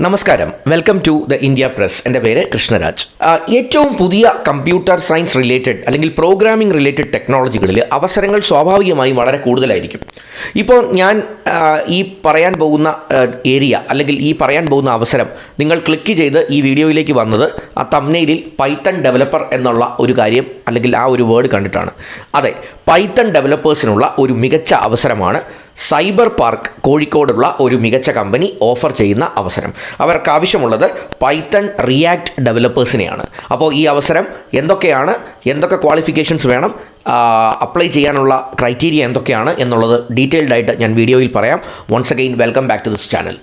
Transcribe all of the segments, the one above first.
നമസ്കാരം, welcome to the India Press. എൻ്റെ പേര് കൃഷ്ണരാജ്. ഏറ്റവും പുതിയ കമ്പ്യൂട്ടർ സയൻസ് റിലേറ്റഡ് അല്ലെങ്കിൽ പ്രോഗ്രാമിംഗ് റിലേറ്റഡ് ടെക്നോളജികളിൽ അവസരങ്ങൾ സ്വാഭാവികമായും വളരെ കൂടുതലായിരിക്കും. ഇപ്പോൾ ഞാൻ ഈ പറയാൻ പോകുന്ന ഏരിയ അല്ലെങ്കിൽ ഈ പറയാൻ പോകുന്ന അവസരം നിങ്ങൾ ക്ലിക്ക് ചെയ്ത് ഈ വീഡിയോയിലേക്ക് വന്നത് ആ തംബ്നെയിലിൽ പൈത്തൺ ഡെവലപ്പർ എന്നുള്ള ഒരു കാര്യം അല്ലെങ്കിൽ ആ ഒരു വേർഡ് കണ്ടിട്ടാണ്. അതെ, പൈത്തൺ ഡെവലപ്പേഴ്സിനുള്ള ഒരു മികച്ച അവസരമാണ് സൈബർ പാർക്ക് കോഴിക്കോടുള്ള ഒരു മികച്ച കമ്പനി ഓഫർ ചെയ്യുന്ന അവസരം. അവർക്ക് ആവശ്യമുള്ളത് പൈത്തൺ റിയാക്ട് ഡെവലപ്പേഴ്സിനെയാണ്. അപ്പോൾ ഈ അവസരം എന്തൊക്കെ ക്വാളിഫിക്കേഷൻസ് വേണം, അപ്ലൈ ചെയ്യാനുള്ള ക്രൈറ്റീരിയ എന്തൊക്കെയാണ് എന്നുള്ളത് ഡീറ്റെയിൽഡ് ആയിട്ട് ഞാൻ വീഡിയോയിൽ പറയാം. Once again welcome back to this channel.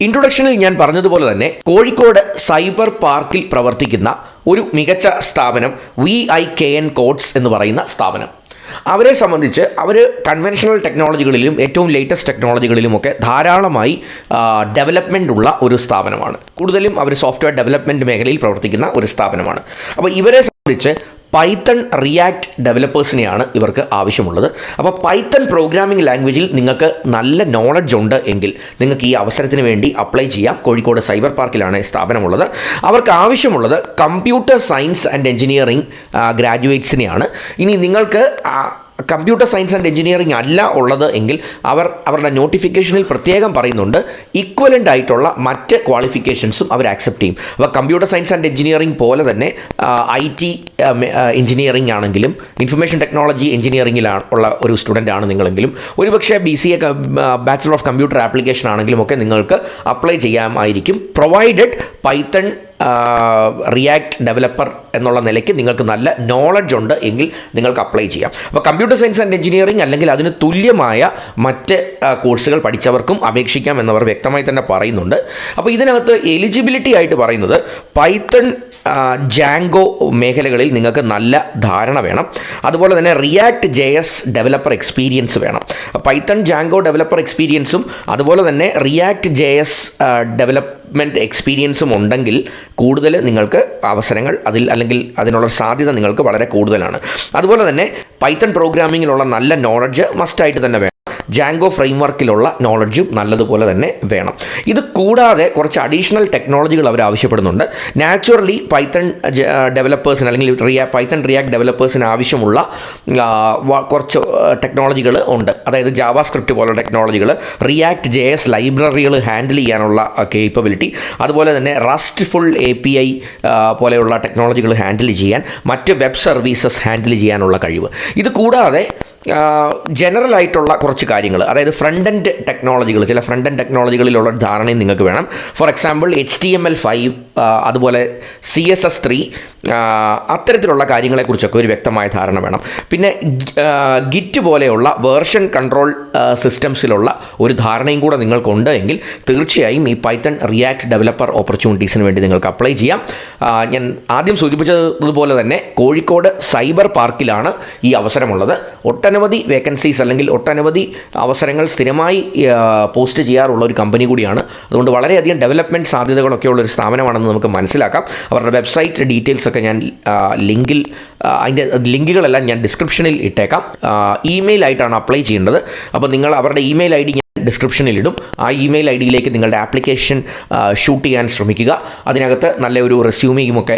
ഇൻട്രൊഡക്ഷനിൽ ഞാൻ പറഞ്ഞതുപോലെ തന്നെ കോഴിക്കോട് സൈബർ പാർക്കിൽ പ്രവർത്തിക്കുന്ന ഒരു മികച്ച സ്ഥാപനം VIKN കോഡ്സ് എന്ന് പറയുന്ന സ്ഥാപനം. അവരെ സംബന്ധിച്ച് അവർ കൺവെൻഷണൽ ടെക്നോളജികളിലും ഏറ്റവും ലേറ്റസ്റ്റ് ടെക്നോളജികളിലുമൊക്കെ ധാരാളമായി ഡെവലപ്മെൻ്റ് ഉള്ള ഒരു സ്ഥാപനമാണ്. കൂടുതലും അവർ സോഫ്റ്റ്വെയർ ഡെവലപ്മെൻറ്റ് മേഖലയിൽ പ്രവർത്തിക്കുന്ന ഒരു സ്ഥാപനമാണ്. അപ്പോൾ ഇവരെ സംബന്ധിച്ച് പൈത്തൺ റിയാക്ട് ഡെവലപ്പേഴ്സിനെയാണ് ഇവർക്ക് ആവശ്യമുള്ളത്. അപ്പോൾ പൈത്തൺ പ്രോഗ്രാമിംഗ് ലാംഗ്വേജിൽ നിങ്ങൾക്ക് നല്ല നോളജ് ഉണ്ട് എങ്കിൽ നിങ്ങൾക്ക് ഈ അവസരത്തിന് വേണ്ടി അപ്ലൈ ചെയ്യാം. കോഴിക്കോട് സൈബർ പാർക്കിലാണ് ഈ സ്ഥാപനമുള്ളത്. അവർക്ക് ആവശ്യമുള്ളത് കമ്പ്യൂട്ടർ സയൻസ് ആൻഡ് എഞ്ചിനീയറിംഗ് ഗ്രാജുവേറ്റ്സിനെയാണ്. ഇനി നിങ്ങൾക്ക് കമ്പ്യൂട്ടർ സയൻസ് ആൻഡ് എഞ്ചിനീയറിംഗ് അല്ല ഉള്ളത് എങ്കിൽ അവരുടെ നോട്ടിഫിക്കേഷനിൽ പ്രത്യേകം പറയുന്നുണ്ട് ഇക്വലൻ്റ് ആയിട്ടുള്ള മറ്റ് ക്വാളിഫിക്കേഷൻസും അവർ ആക്സെപ്റ്റ് ചെയ്യും. അപ്പോൾ കമ്പ്യൂട്ടർ സയൻസ് ആൻഡ് എഞ്ചിനീയറിംഗ് പോലെ തന്നെ IT എഞ്ചിനീയറിംഗ് ആണെങ്കിലും ഇൻഫർമേഷൻ ടെക്നോളജി എഞ്ചിനീയറിംഗിലാണ് ഉള്ള ഒരു സ്റ്റുഡൻ്റ് ആണ് നിങ്ങളെങ്കിലും ഒരുപക്ഷെ BCA bachelor of computer application ആണെങ്കിലും ഒക്കെ നിങ്ങൾക്ക് അപ്ലൈ ചെയ്യാമായിരിക്കും, പ്രൊവൈഡഡ് പൈത്തൺ റിയാക്ട് ഡെവലപ്പർ എന്നുള്ള നിലയ്ക്ക് നിങ്ങൾക്ക് നല്ല നോളജ് ഉണ്ട് എങ്കിൽ നിങ്ങൾക്ക് അപ്ലൈ ചെയ്യാം. അപ്പോൾ കമ്പ്യൂട്ടർ സയൻസ് ആൻഡ് എഞ്ചിനീയറിംഗ് അല്ലെങ്കിൽ അതിന് തുല്യമായ മറ്റ് കോഴ്സുകൾ പഠിച്ചവർക്കും അപേക്ഷിക്കാം എന്നവർ വ്യക്തമായി തന്നെ പറയുന്നുണ്ട്. അപ്പോൾ ഇതിനകത്ത് എലിജിബിലിറ്റി ആയിട്ട് പറയുന്നത് പൈത്തൺ ജാങ്കോ മേഖലകളിൽ നിങ്ങൾക്ക് നല്ല ധാരണ വേണം. അതുപോലെ തന്നെ റിയാക്ട് JS ഡെവലപ്പർ എക്സ്പീരിയൻസ് വേണം. പൈത്തൺ ജാങ്കോ ഡെവലപ്പർ എക്സ്പീരിയൻസും അതുപോലെ തന്നെ റിയാക്ട് JS ഡെവലപ്മെൻറ്റ് എക്സ്പീരിയൻസും ഉണ്ടെങ്കിൽ കൂടുതൽ നിങ്ങൾക്ക് അവസരങ്ങൾ അല്ലെങ്കിൽ അതിനുള്ള സാധ്യത നിങ്ങൾക്ക് വളരെ കൂടുതലാണ്. അതുപോലെ തന്നെ പൈത്തൺ പ്രോഗ്രാമിങ്ങിലുള്ള നല്ല നോളജ് മസ്റ്റായിട്ട് തന്നെ വേണം. ജാങ്കോ ഫ്രെയിംവർക്കിലുള്ള നോളജും നല്ലതുപോലെ തന്നെ വേണം. ഇത് കൂടാതെ കുറച്ച് അഡീഷണൽ ടെക്നോളജികൾ അവർ ആവശ്യപ്പെടുന്നുണ്ട്. നാച്ചുറലി പൈത്തൺ ഡെവലപ്പേഴ്സിന് അല്ലെങ്കിൽ പൈത്തൺ റിയാക്ട് ഡെവലപ്പേഴ്സിന് ആവശ്യമുള്ള കുറച്ച് ടെക്നോളജികൾ ഉണ്ട്. അതായത് ജാവാസ്ക്രിപ്റ്റ് പോലുള്ള ടെക്നോളജികൾ, റിയാക്ട് JS ലൈബ്രറികൾ ഹാൻഡിൽ ചെയ്യാനുള്ള കേപ്പബിലിറ്റി, അതുപോലെ തന്നെ റസ്റ്റ്ഫുൾ API പോലെയുള്ള ടെക്നോളജികൾ ഹാൻഡിൽ ചെയ്യാൻ, മറ്റ് വെബ് സർവീസസ് ഹാൻഡിൽ ചെയ്യാനുള്ള കഴിവ്. ഇത് കൂടാതെ ജനറൽ ആയിട്ടുള്ള കുറച്ച് കാര്യങ്ങൾ, അതായത് ഫ്രണ്ട് എൻഡ് ടെക്നോളജികൾ, ചില ഫ്രണ്ട് എൻഡ് ടെക്നോളജികളിലുള്ള ധാരണയും നിങ്ങൾക്ക് വേണം. ഫോർ എക്സാമ്പിൾ HTML5 അതുപോലെ CSS3 അത്തരത്തിലുള്ള കാര്യങ്ങളെക്കുറിച്ചൊക്കെ ഒരു വ്യക്തമായ ധാരണ വേണം. പിന്നെ ഗിറ്റ് പോലെയുള്ള വേർഷൻ കൺട്രോൾ സിസ്റ്റംസിലുള്ള ഒരു ധാരണയും കൂടെ നിങ്ങൾക്കുണ്ട് എങ്കിൽ തീർച്ചയായും ഈ പൈത്തൺ റിയാക്ട് ഡെവലപ്പർ ഓപ്പർച്യൂണിറ്റീസിന് വേണ്ടി നിങ്ങൾക്ക് അപ്ലൈ ചെയ്യാം. ഞാൻ ആദ്യം സൂചിപ്പിച്ചതുപോലെ തന്നെ കോഴിക്കോട് സൈബർ പാർക്കിലാണ് ഈ അവസരമുള്ളത്. ഒട്ടനവധി വേക്കൻസീസ് അല്ലെങ്കിൽ ഒട്ടനവധി അവസരങ്ങൾ സ്ഥിരമായി പോസ്റ്റ് ചെയ്യാറുള്ള ഒരു കമ്പനി കൂടിയാണ്. അതുകൊണ്ട് വളരെയധികം ഡെവലപ്മെൻറ്റ് സാധ്യതകളൊക്കെ ഉള്ളൊരു സ്ഥാപനമാണെന്ന് നമുക്ക് മനസ്സിലാക്കാം. അവരുടെ വെബ്സൈറ്റ് ഡീറ്റെയിൽസ് ഒക്കെ ഞാൻ അതിൻ്റെ ലിങ്കുകളെല്ലാം ഞാൻ ഡിസ്ക്രിപ്ഷനിൽ ഇട്ടേക്കാം. ഇമെയിൽ ആയിട്ടാണ് അപ്ലൈ ചെയ്യേണ്ടത്. അപ്പോൾ നിങ്ങൾ അവരുടെ ഇമെയിൽ ID ഡിസ്ക്രിപ്ഷനിലിടും. ആ ഇമെയിൽ IDയിലേക്ക് നിങ്ങളുടെ ആപ്ലിക്കേഷൻ ഷൂട്ട് ചെയ്യാൻ ശ്രമിക്കുക. അതിനകത്ത് നല്ല ഒരു റെസ്യൂമെയുമൊക്കെ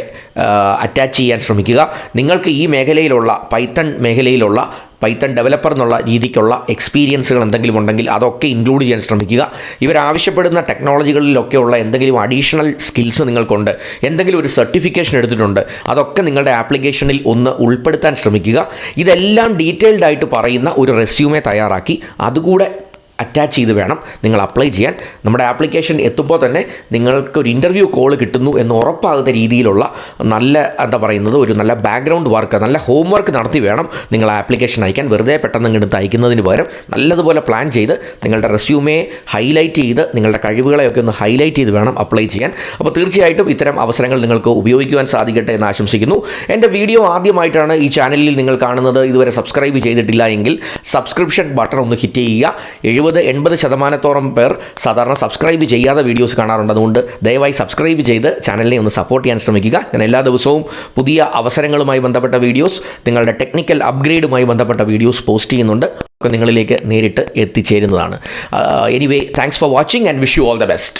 അറ്റാച്ച് ചെയ്യാൻ ശ്രമിക്കുക. നിങ്ങൾക്ക് ഈ മേഖലയിലുള്ള പൈത്തൺ ഡെവലപ്പർ എന്നുള്ള രീതിക്കുള്ള എക്സ്പീരിയൻസുകൾ എന്തെങ്കിലും ഉണ്ടെങ്കിൽ അതൊക്കെ ഇൻക്ലൂഡ് ചെയ്യാൻ ശ്രമിക്കുക. ഇവരാവശ്യപ്പെടുന്ന ടെക്നോളജികളിലൊക്കെയുള്ള എന്തെങ്കിലും അഡീഷണൽ സ്കിൽസ് നിങ്ങൾക്കുണ്ട്, എന്തെങ്കിലും ഒരു സർട്ടിഫിക്കേഷൻ എടുത്തിട്ടുണ്ട്, അതൊക്കെ നിങ്ങളുടെ ആപ്ലിക്കേഷനിൽ ഒന്ന് ഉൾപ്പെടുത്താൻ ശ്രമിക്കുക. ഇതെല്ലാം ഡീറ്റെയിൽഡ് ആയിട്ട് പറയുന്ന ഒരു റെസ്യൂമെ തയ്യാറാക്കി അതുകൂടെ അറ്റാച്ച് ചെയ്ത് വേണം നിങ്ങൾ അപ്ലൈ ചെയ്യാൻ. നമ്മുടെ ആപ്ലിക്കേഷൻ എത്തുമ്പോൾ തന്നെ നിങ്ങൾക്കൊരു ഇൻ്റർവ്യൂ കോൾ കിട്ടുന്നു എന്ന് ഉറപ്പാകുന്ന രീതിയിലുള്ള ഒരു നല്ല ബാക്ക്ഗ്രൗണ്ട് വർക്ക്, നല്ല ഹോംവർക്ക് നടത്തി വേണം നിങ്ങൾ ആപ്ലിക്കേഷൻ അയക്കാൻ. വെറുതെ പെട്ടെന്ന് എടുത്ത് അയക്കുന്നതിന് പകരം നല്ലതുപോലെ പ്ലാൻ ചെയ്ത് നിങ്ങളുടെ റെസ്യൂമെ ഹൈലൈറ്റ് ചെയ്ത് നിങ്ങളുടെ കഴിവുകളെയൊക്കെ ഒന്ന് ഹൈലൈറ്റ് ചെയ്ത് വേണം അപ്ലൈ ചെയ്യാൻ. അപ്പോൾ തീർച്ചയായിട്ടും ഇത്തരം അവസരങ്ങൾ നിങ്ങൾക്ക് ഉപയോഗിക്കുവാൻ സാധിക്കട്ടെ എന്ന് ആശംസിക്കുന്നു. എൻ്റെ വീഡിയോ ആദ്യമായിട്ടാണ് ഈ ചാനലിൽ നിങ്ങൾ കാണുന്നത്, ഇതുവരെ സബ്സ്ക്രൈബ് ചെയ്തിട്ടില്ല എങ്കിൽ സബ്സ്ക്രിപ്ഷൻ ബട്ടൺ ഒന്ന് ഹിറ്റ് ചെയ്യുക. 70-80% പേർ സാധാരണ സബ്സ്ക്രൈബ് ചെയ്യാതെ വീഡിയോസ് കാണാറുണ്ട്. അതുകൊണ്ട് ദയവായി സബ്സ്ക്രൈബ് ചെയ്ത് ചാനലിനെ ഒന്ന് സപ്പോർട്ട് ചെയ്യാൻ ശ്രമിക്കുക. ഞാൻ എല്ലാ ദിവസവും പുതിയ അവസരങ്ങളുമായി ബന്ധപ്പെട്ട വീഡിയോസ്, നിങ്ങളുടെ ടെക്നിക്കൽ അപ്ഗ്രേഡുമായി ബന്ധപ്പെട്ട വീഡിയോസ് പോസ്റ്റ് ചെയ്യുന്നുണ്ട്. ഒക്കെ നിങ്ങളിലേക്ക് നേരിട്ട് എത്തിച്ചേരുന്നതാണ്. Anyway, thanks for watching and wish you all the best.